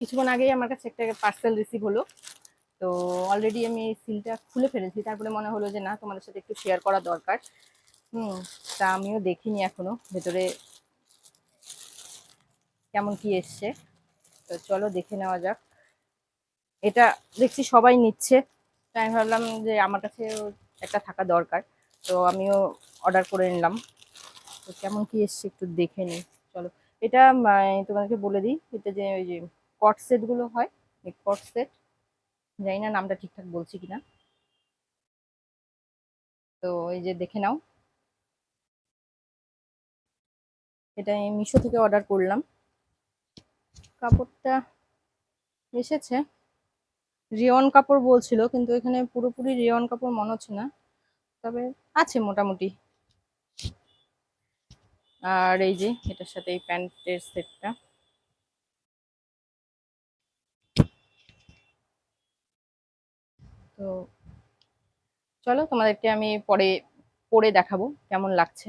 কিছুক্ষণ আগেই আমার কাছে একটা পার্সেল রিসিভ হলো। তো অলরেডি আমি সিলটা খুলে ফেলেছি, তারপরে মনে হলো যে না, তোমাদের সাথে একটু শেয়ার করা দরকার। তা আমিও দেখিনি এখনো ভেতরে কেমন কি এসছে। তো চলো দেখে নেওয়া যাক। এটা দেখছি সবাই নিচ্ছে, তাই আমি ভাবলাম যে আমার কাছে একটা থাকা দরকার। তো আমিও অর্ডার করে নিলাম। তো কেমন কি এসছে একটু দেখে নিই। চলো। এটা তোমাদেরকে বলে দিই, এটা যে ওই যে কট সেট গুলো হয়, এই কট সেট, জানি না নামটা ঠিকঠাক বলছি কিনা। তো এই যে দেখে নাও, এটা আমি মিশো থেকে অর্ডার করলাম। কাপড়টা এসেছে রিয়ন কাপড় বলছিল, কিন্তু এখানে পুরোপুরি রিয়ন কাপড় মনে হচ্ছে না, তবে আছে মোটামুটি। আর এই যে এটার সাথে এই প্যান্টের সেটটা। তো চলো তোমাদেরকে আমি পরে পরে দেখাবো কেমন লাগছে।